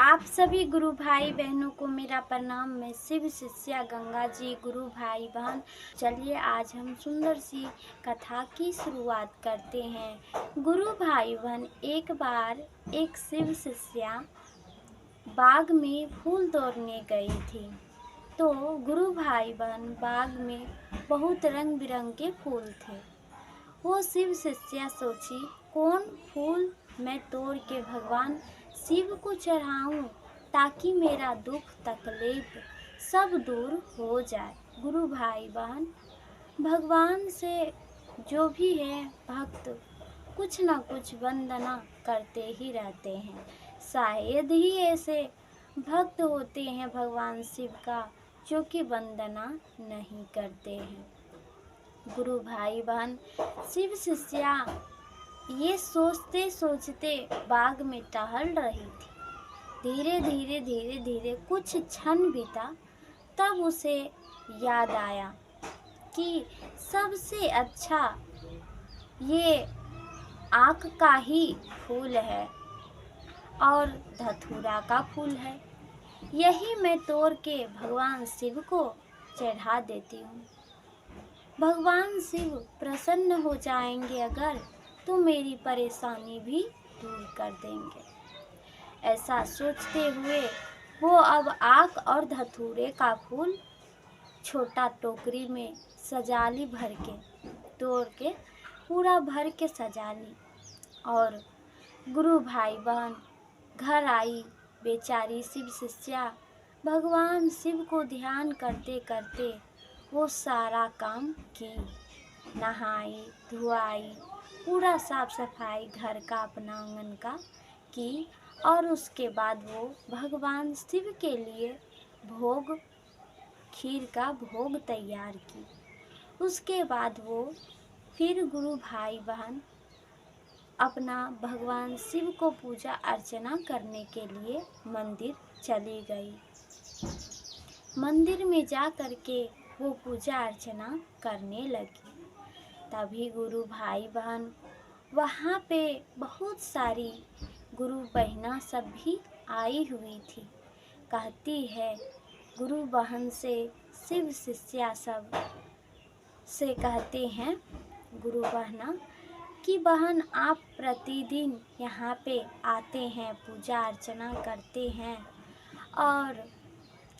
आप सभी गुरु भाई बहनों को मेरा प्रणाम। मैं शिव शिष्या गंगा जी। गुरु भाई बहन, चलिए आज हम सुंदर सी कथा की शुरुआत करते हैं। गुरु भाई बहन, एक बार एक शिव शिष्या बाग में फूल तोड़ने गई थी। तो गुरु भाई बहन, बाग में बहुत रंग बिरंगे फूल थे। वो शिव शिष्या सोची, कौन फूल मैं तोड़ के भगवान शिव को चढ़ाऊं ताकि मेरा दुख तकलीफ सब दूर हो जाए। गुरु भाई बहन, भगवान से जो भी है भक्त कुछ न कुछ वंदना करते ही रहते हैं। शायद ही ऐसे भक्त होते हैं भगवान शिव का जो कि वंदना नहीं करते हैं। गुरु भाई बहन, शिव शिष्या ये सोचते सोचते बाग में टहल रही थी। धीरे धीरे कुछ क्षण बीता, तब उसे याद आया कि सबसे अच्छा ये आक का ही फूल है और धतूरा का फूल है। यही मैं तोड़ के भगवान शिव को चढ़ा देती हूँ। भगवान शिव प्रसन्न हो जाएंगे अगर, तो मेरी परेशानी भी दूर कर देंगे। ऐसा सोचते हुए वो अब आक और धतूरे का फूल छोटा टोकरी में सजा ली, भर के तोड़ के पूरा भर के सजा ली। और गुरु भाई बहन घर आई। बेचारी शिव शिष्या भगवान शिव को ध्यान करते करते वो सारा काम की, नहाई धुआई, पूरा साफ सफाई घर का अपना आंगन का की। और उसके बाद वो भगवान शिव के लिए भोग, खीर का भोग तैयार की। उसके बाद वो फिर गुरु भाई बहन अपना भगवान शिव को पूजा अर्चना करने के लिए मंदिर चली गई। मंदिर में जा कर के वो पूजा अर्चना करने लगी। तभी गुरु भाई बहन वहाँ पे बहुत सारी गुरु बहना सब भी आई हुई थी। कहती है गुरु बहन से, शिव शिष्या सब से कहते हैं गुरु बहना कि बहन आप प्रतिदिन यहाँ पे आते हैं, पूजा अर्चना करते हैं और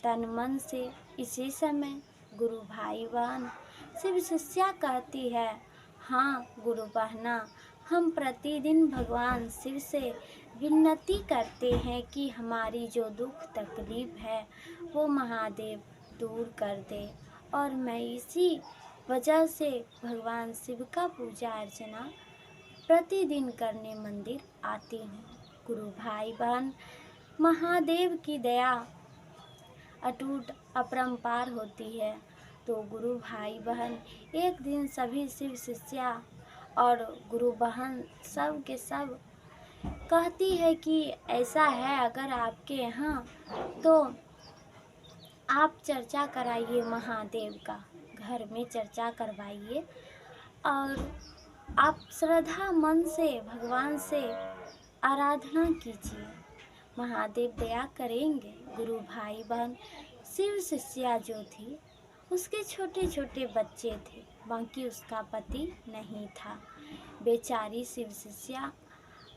तन मन से। इसी समय गुरु भाई बहन शिव शिष्या कहती है, हाँ गुरु बहना, हम प्रतिदिन भगवान शिव से विनती करते हैं कि हमारी जो दुख तकलीफ है वो महादेव दूर कर दे। और मैं इसी वजह से भगवान शिव का पूजा अर्चना प्रतिदिन करने मंदिर आती हूँ। गुरु भाई बहन, महादेव की दया अटूट अपरंपार होती है। तो गुरु भाई बहन एक दिन सभी शिव शिष्या और गुरु बहन सब के सब कहती है कि ऐसा है, अगर आपके यहाँ तो आप चर्चा कराइए महादेव का, घर में चर्चा करवाइए और आप श्रद्धा मन से भगवान से आराधना कीजिए, महादेव दया करेंगे। गुरु भाई बहन शिव शिष्या जो थी उसके छोटे छोटे बच्चे थे, बाकी उसका पति नहीं था। बेचारी शिव शिष्या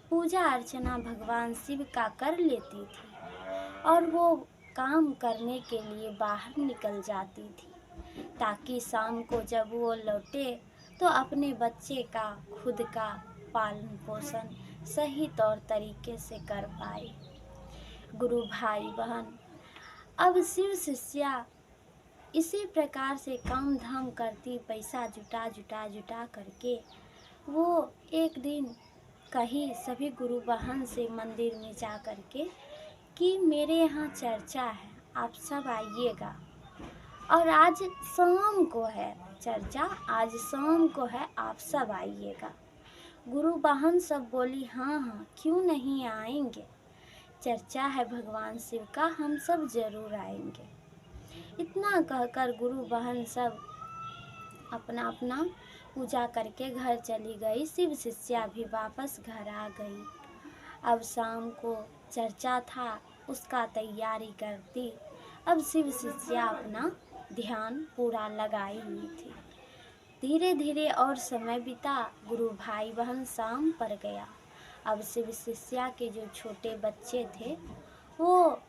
पूजा अर्चना भगवान शिव का कर लेती थी और वो काम करने के लिए बाहर निकल जाती थी ताकि शाम को जब वो लौटे तो अपने बच्चे का, खुद का पालन पोषण सही तौर तरीके से कर पाए। गुरु भाई बहन, अब शिव शिष्या इसी प्रकार से काम धाम करती, पैसा जुटा करके वो एक दिन कही सभी गुरु बहन से मंदिर में जा कर के कि मेरे यहाँ चर्चा है, आप सब आइएगा। और आज शाम को है चर्चा, आज शाम को है, आप सब आइएगा। गुरु बहन सब बोली, हाँ हाँ क्यों नहीं आएंगे, चर्चा है भगवान शिव का, हम सब जरूर आएंगे। इतना कहकर गुरु बहन सब अपना अपना पूजा करके घर चली गई। शिव शिष्या भी वापस घर आ गई। अब शाम को चर्चा था उसका तैयारी करती। अब शिव शिष्या अपना ध्यान पूरा लगाई हुई थी। धीरे धीरे और समय बीता, गुरु भाई बहन शाम पड़ गया। अब शिव शिष्या के जो छोटे बच्चे थे वो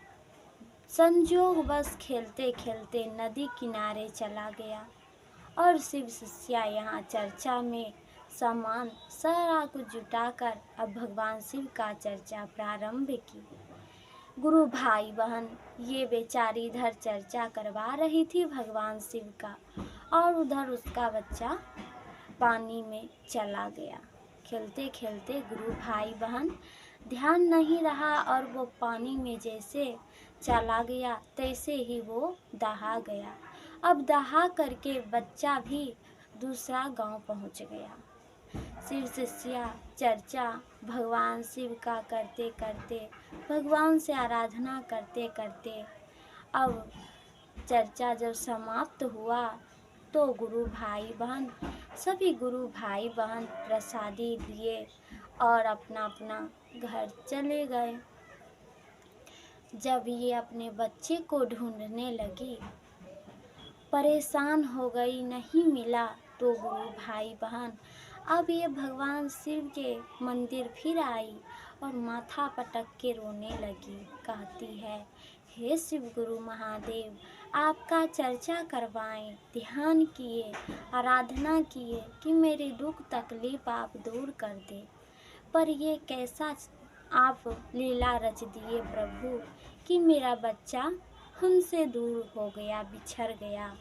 संजोग बस खेलते खेलते नदी किनारे चला गया और शिव शिष्या यहाँ चर्चा में सामान सारा कुछ जुटाकर अब भगवान शिव का चर्चा प्रारंभ की। गुरु भाई बहन ये बेचारी इधर चर्चा करवा रही थी भगवान शिव का और उधर उसका बच्चा पानी में चला गया। खेलते खेलते गुरु भाई बहन ध्यान नहीं रहा और वो पानी में जैसे चला गया तैसे ही वो दहा गया। अब दहा करके बच्चा भी दूसरा गांव पहुंच गया। शिव शिष्या चर्चा भगवान शिव का करते करते, भगवान से आराधना करते करते अब चर्चा जब समाप्त हुआ तो गुरु भाई बहन सभी गुरु भाई बहन प्रसादी लिए और अपना अपना घर चले गए। जब ये अपने बच्चे को ढूंढने लगी, परेशान हो गई, नहीं मिला, तो गुरु भाई बहन अब ये भगवान शिव के मंदिर फिर आई और माथा पटक के रोने लगी। कहती है, हे शिव गुरु महादेव, आपका चर्चा करवाएं, ध्यान किए, आराधना किए कि मेरी दुख तकलीफ आप दूर कर दे, पर ये कैसा आप लीला रच दिए प्रभु कि मेरा बच्चा हमसे दूर हो गया, बिछड़ गया।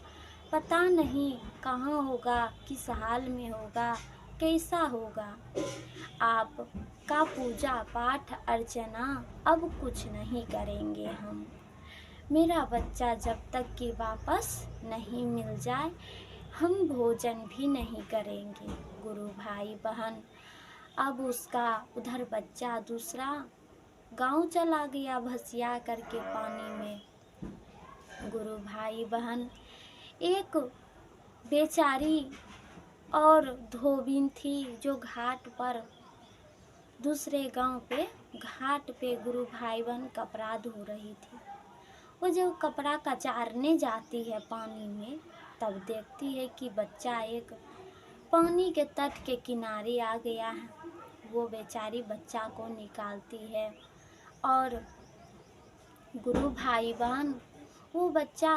पता नहीं कहाँ होगा, किस हाल में होगा, कैसा होगा। आप का पूजा पाठ अर्चना अब कुछ नहीं करेंगे हम। मेरा बच्चा जब तक कि वापस नहीं मिल जाए हम भोजन भी नहीं करेंगे। गुरु भाई बहन अब उसका उधर बच्चा दूसरा गांव चला गया भसिया करके पानी में। गुरु भाई बहन एक बेचारी और धोबिन थी जो घाट पर दूसरे गांव पे घाट पे गुरु भाई बहन कपड़ा धो रही थी। वो जब कपड़ा कचारने जाती है पानी में तब देखती है कि बच्चा एक पानी के तट के किनारे आ गया है। वो बेचारी बच्चा को निकालती है और गुरु भाई बहन वो बच्चा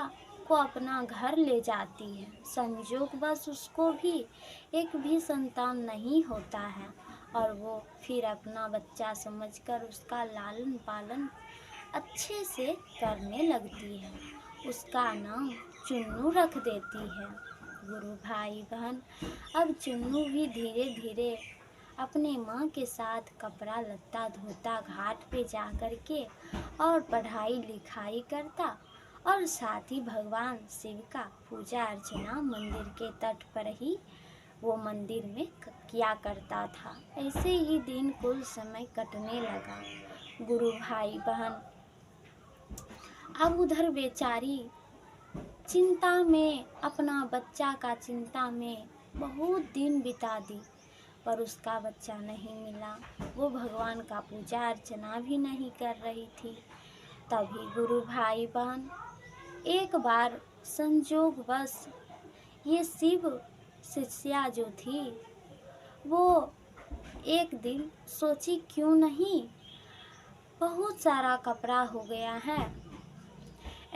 को अपना घर ले जाती है। संजोग बस उसको भी एक भी संतान नहीं होता है और वो फिर अपना बच्चा समझकर उसका लालन पालन अच्छे से करने लगती है। उसका नाम चुन्नू रख देती है। गुरु भाई बहन अब चुन्नू भी धीरे धीरे अपने माँ के साथ कपड़ा लत्ता धोता घाट पे जा कर के और पढ़ाई लिखाई करता और साथ ही भगवान शिव का पूजा अर्चना मंदिर के तट पर ही वो मंदिर में किया करता था। ऐसे ही दिन कुल समय कटने लगा। गुरु भाई बहन अब उधर बेचारी चिंता में अपना बच्चा का चिंता में बहुत दिन बिता दी पर उसका बच्चा नहीं मिला। वो भगवान का पूजा अर्चना भी नहीं कर रही थी। तभी गुरु भाई बहन एक बार संजोगवश ये शिव शिष्या जो थी वो एक दिन सोची क्यों नहीं, बहुत सारा कपड़ा हो गया है,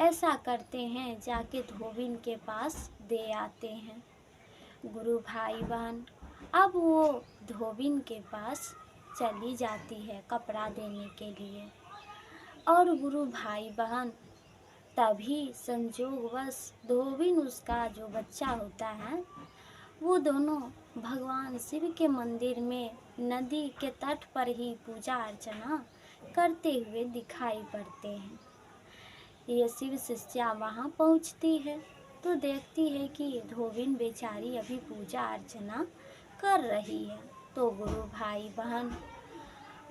ऐसा करते हैं जाके धोबिन के पास दे आते हैं। गुरु भाई बहन अब वो धोबिन के पास चली जाती है कपड़ा देने के लिए और गुरु भाई बहन तभी संजोगवश धोबिन उसका जो बच्चा होता है वो दोनों भगवान शिव के मंदिर में नदी के तट पर ही पूजा अर्चना करते हुए दिखाई पड़ते हैं। ये शिव शिष्या वहाँ पहुँचती है तो देखती है कि धोबिन बेचारी अभी पूजा अर्चना कर रही है। तो गुरु भाई बहन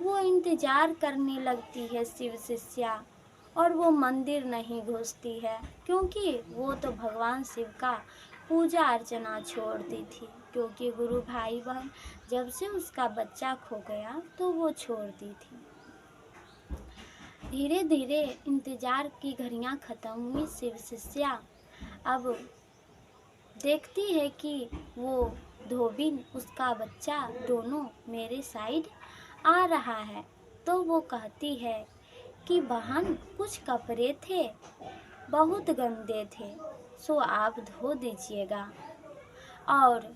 वो इंतजार करने लगती है शिव शिष्या और वो मंदिर नहीं घुसती है क्योंकि वो तो भगवान शिव का पूजा अर्चना छोड़ दी थी। क्योंकि गुरु भाई बहन जब से उसका बच्चा खो गया तो वो छोड़ दी थी। धीरे धीरे इंतजार की घड़ियां खत्म हुई। शिव शिष्या अब देखती है कि वो धोबिन उसका बच्चा दोनों मेरे साइड आ रहा है। तो वो कहती है कि बहन, कुछ कपड़े थे, बहुत गंदे थे, सो आप धो दीजिएगा और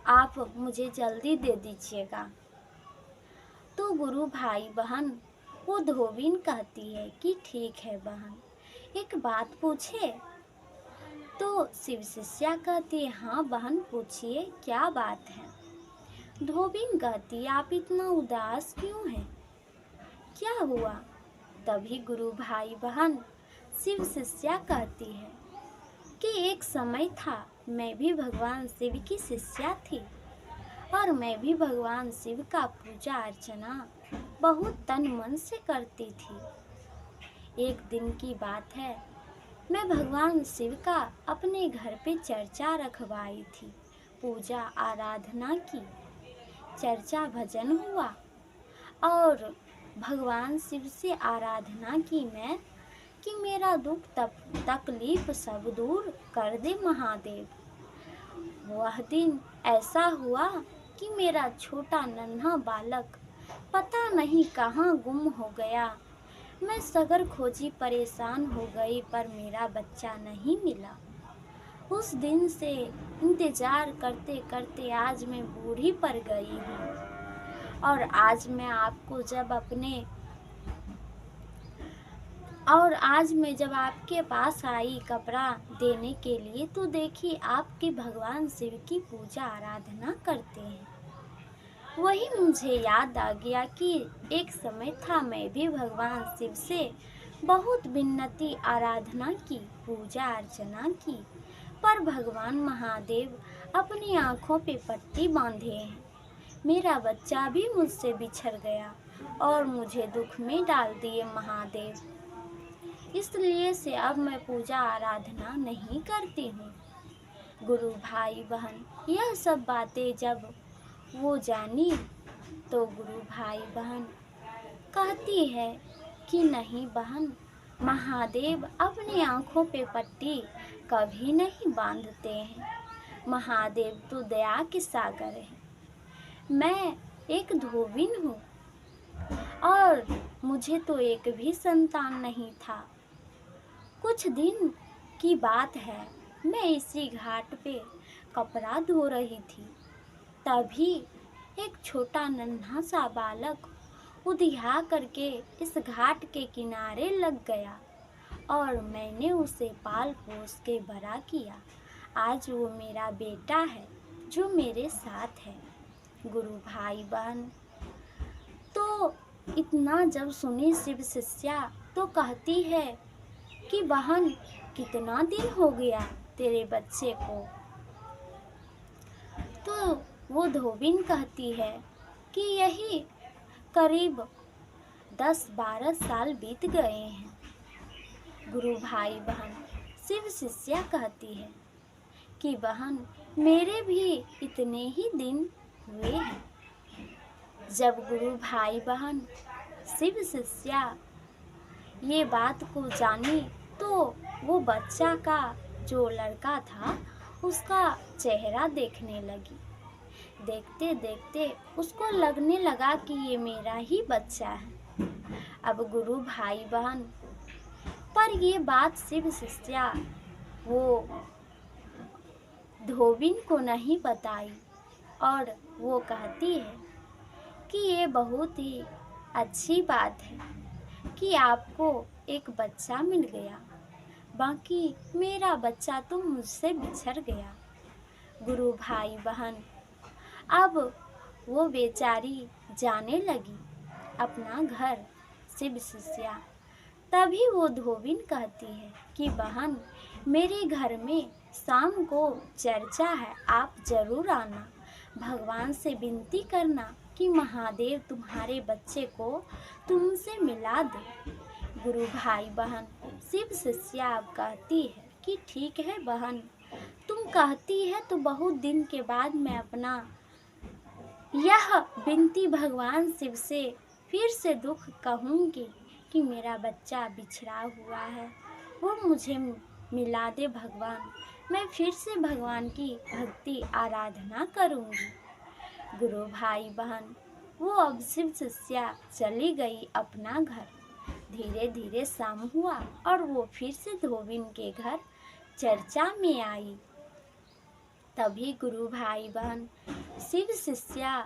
आप मुझे जल्दी दे दीजिएगा। तो गुरु भाई बहन, वो धोबिन कहती है कि ठीक है बहन, एक बात पूछे? तो शिव शिष्या कहती है हाँ बहन पूछिए, क्या बात है? धोबिन कहती है आप इतना उदास क्यों हैं, क्या हुआ? तभी गुरु भाई बहन शिव शिष्या कहती है कि एक समय था, मैं भी भगवान शिव की शिष्या थी और मैं भी भगवान शिव का पूजा अर्चना बहुत तन मन से करती थी। एक दिन की बात है, मैं भगवान शिव का अपने घर पे चर्चा रखवाई थी। पूजा आराधना की, चर्चा भजन हुआ और भगवान शिव से आराधना की मैं कि मेरा दुख तकलीफ सब दूर कर दे महादेव। वह दिन ऐसा हुआ कि मेरा छोटा नन्हा बालक पता नहीं कहाँ गुम हो गया। मैं सगर खोजी परेशान हो गई पर मेरा बच्चा नहीं मिला। उस दिन से इंतजार करते करते आज मैं बूढ़ी पड़ गई हूँ और आज मैं जब आपके पास आई कपड़ा देने के लिए, तो देखिए आपके भगवान शिव की पूजा आराधना करते हैं। वही मुझे याद आ गया कि एक समय था, मैं भी भगवान शिव से बहुत विन्नती आराधना की, पूजा अर्चना की, पर भगवान महादेव अपनी आँखों पे पट्टी बांधे हैं। मेरा बच्चा भी मुझसे बिछड़ गया और मुझे दुख में डाल दिए महादेव। इसलिए से अब मैं पूजा आराधना नहीं करती हूँ। गुरु भाई बहन यह सब बातें जब वो जानी तो गुरु भाई बहन कहती है कि नहीं बहन, महादेव अपनी आँखों पे पट्टी कभी नहीं बांधते हैं। महादेव तो दया के सागर है। मैं एक धोबिन हूँ और मुझे तो एक भी संतान नहीं था। कुछ दिन की बात है, मैं इसी घाट पे कपड़ा धो रही थी, तभी एक छोटा नन्हा सा बालक उधिया करके इस घाट के किनारे लग गया और मैंने उसे पाल पोस के बड़ा किया। आज वो मेरा बेटा है जो मेरे साथ है। गुरु भाई बहन तो इतना जब सुनी शिव शिष्या तो कहती है कि बहन, कितना दिन हो गया तेरे बच्चे को? तो वो धोबिन कहती है कि यही करीब 10-12 साल बीत गए हैं। गुरु भाई बहन शिव शिष्या कहती है कि बहन, मेरे भी इतने ही दिन हुए हैं। जब गुरु भाई बहन शिव शिष्या ये बात को जानी तो वो बच्चा का जो लड़का था उसका चेहरा देखने लगी। देखते देखते उसको लगने लगा कि ये मेरा ही बच्चा है। अब गुरु भाई बहन पर ये बात शिव शिष्या वो धोबिन को नहीं बताई और वो कहती है कि ये बहुत ही अच्छी बात है कि आपको एक बच्चा मिल गया, बाकी मेरा बच्चा तो मुझसे बिछड़ गया। गुरु भाई बहन अब वो बेचारी जाने लगी अपना घर शिव शिष्या। तभी वो धोबिन कहती है कि बहन, मेरे घर में शाम को चर्चा है, आप जरूर आना। भगवान से विनती करना कि महादेव तुम्हारे बच्चे को तुमसे मिला दे। गुरु भाई बहन शिव शिष्या अब कहती है कि ठीक है बहन, तुम कहती है तो बहुत दिन के बाद मैं अपना यह विनती भगवान शिव से फिर से दुख कहूँगी कि मेरा बच्चा बिछड़ा हुआ है, वो मुझे मिला दे भगवान। मैं फिर से भगवान की भक्ति आराधना करूँगी। गुरु भाई बहन वो अब शिव शिष्या चली गई अपना घर। धीरे धीरे शाम हुआ और वो फिर से धोबिन के घर चर्चा में आई। तभी गुरु भाई बहन शिव शिष्या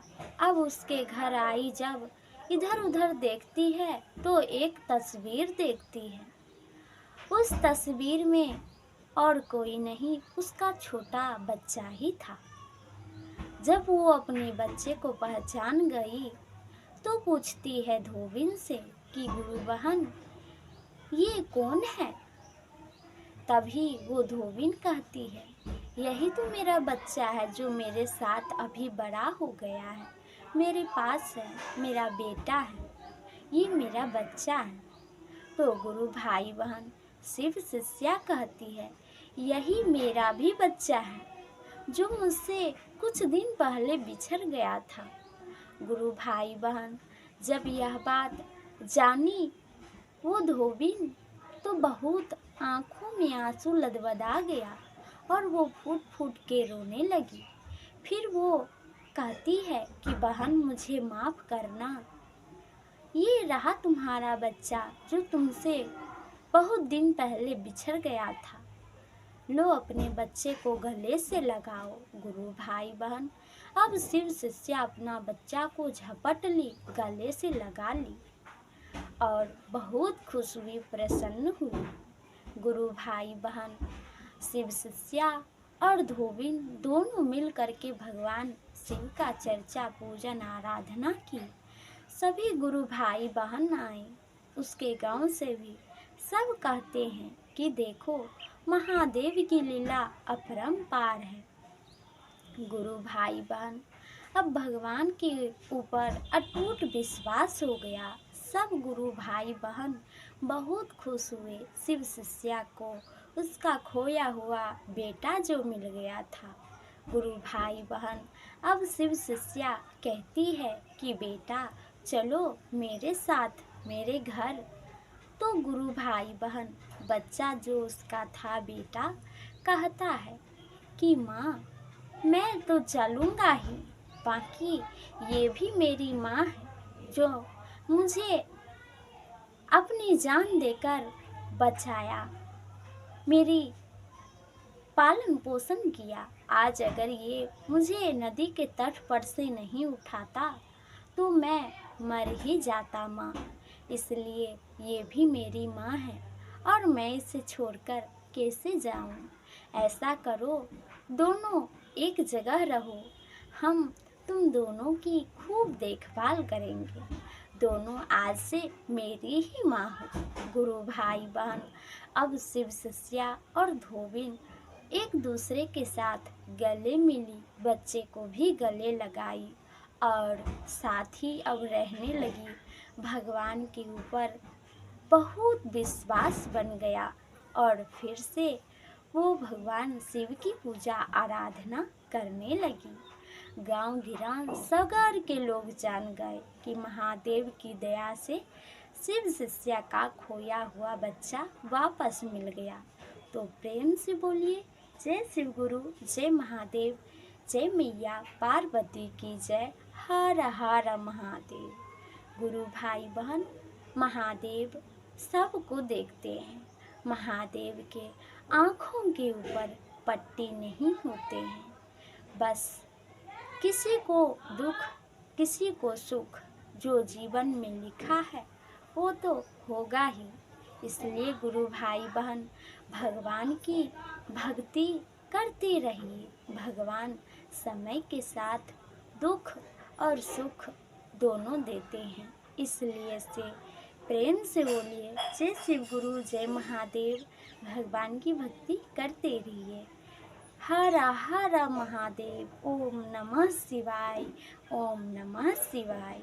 अब उसके घर आई। जब इधर उधर देखती है तो एक तस्वीर देखती है। उस तस्वीर में और कोई नहीं, उसका छोटा बच्चा ही था। जब वो अपने बच्चे को पहचान गई तो पूछती है धोबिन से कि गुरु बहन ये कौन है। तभी वो धोबिन कहती है यही तो मेरा बच्चा है जो मेरे साथ अभी बड़ा हो गया है, मेरे पास है, मेरा बेटा है, ये मेरा बच्चा है। तो गुरु भाई बहन शिव शिष्या कहती है यही मेरा भी बच्चा है जो मुझसे कुछ दिन पहले बिछड़ गया था। गुरु भाई बहन जब यह बात जानी वो धोबिन तो बहुत आंखों में आंसू लदबदा गया और वो फूट फूट के रोने लगी। फिर वो कहती है कि बहन मुझे माफ़ करना, ये रहा तुम्हारा बच्चा जो तुमसे बहुत दिन पहले बिछड़ गया था। लो अपने बच्चे को गले से लगाओ। गुरु भाई बहन अब शिव शिष्या अपना बच्चा को झपट ली, गले से लगा ली और बहुत खुश हुई, प्रसन्न हुई। गुरु भाई बहन शिव शिष्या और धोबिन दोनों मिल करके भगवान शिव का चर्चा पूजन आराधना की। सभी गुरु भाई बहन आए उसके गांव से भी। सब कहते हैं कि देखो महादेव की लीला अपरंपार है। गुरु भाई बहन अब भगवान के ऊपर अटूट विश्वास हो गया। सब गुरु भाई बहन बहुत खुश हुए शिव शिष्या को उसका खोया हुआ बेटा जो मिल गया था। गुरु भाई बहन अब शिव शिष्या कहती है कि बेटा चलो मेरे साथ मेरे घर। तो गुरु भाई बहन बच्चा जो उसका था बेटा कहता है कि माँ मैं तो चलूँगा ही, बाकी ये भी मेरी माँ है जो मुझे अपनी जान देकर बचाया, मेरी पालन पोषण किया। आज अगर ये मुझे नदी के तट पर से नहीं उठाता तो मैं मर ही जाता माँ, इसलिए ये भी मेरी माँ है और मैं इसे छोड़कर कैसे जाऊँ। ऐसा करो दोनों एक जगह रहो, हम तुम दोनों की खूब देखभाल करेंगे, दोनों आज से मेरी ही माँ हो। गुरु भाई बहन अब शिव शिष्या और धोबिन एक दूसरे के साथ गले मिली, बच्चे को भी गले लगाई और साथ ही अब रहने लगी। भगवान के ऊपर बहुत विश्वास बन गया और फिर से वो भगवान शिव की पूजा आराधना करने लगी। गांव गिरां सगर के लोग जान गए कि महादेव की दया से शिव शिष्या का खोया हुआ बच्चा वापस मिल गया। तो प्रेम से बोलिए जय शिव गुरु, जय महादेव, जय मैया पार्वती की जय। हर हर महादेव। गुरु भाई बहन महादेव सबको देखते हैं। महादेव के आँखों के ऊपर पट्टी नहीं होते हैं। बस किसी को दुख किसी को सुख जो जीवन में लिखा है वो तो होगा ही। इसलिए गुरु भाई बहन भगवान की भक्ति करते रहिए। भगवान समय के साथ दुख और सुख दोनों देते हैं, इसलिए से प्रेम से बोलिए जय शिव गुरु, जय महादेव। भगवान की भक्ति करते रहिए। हर हर महादेव। ओम नमः शिवाय, ओम नमः शिवाय।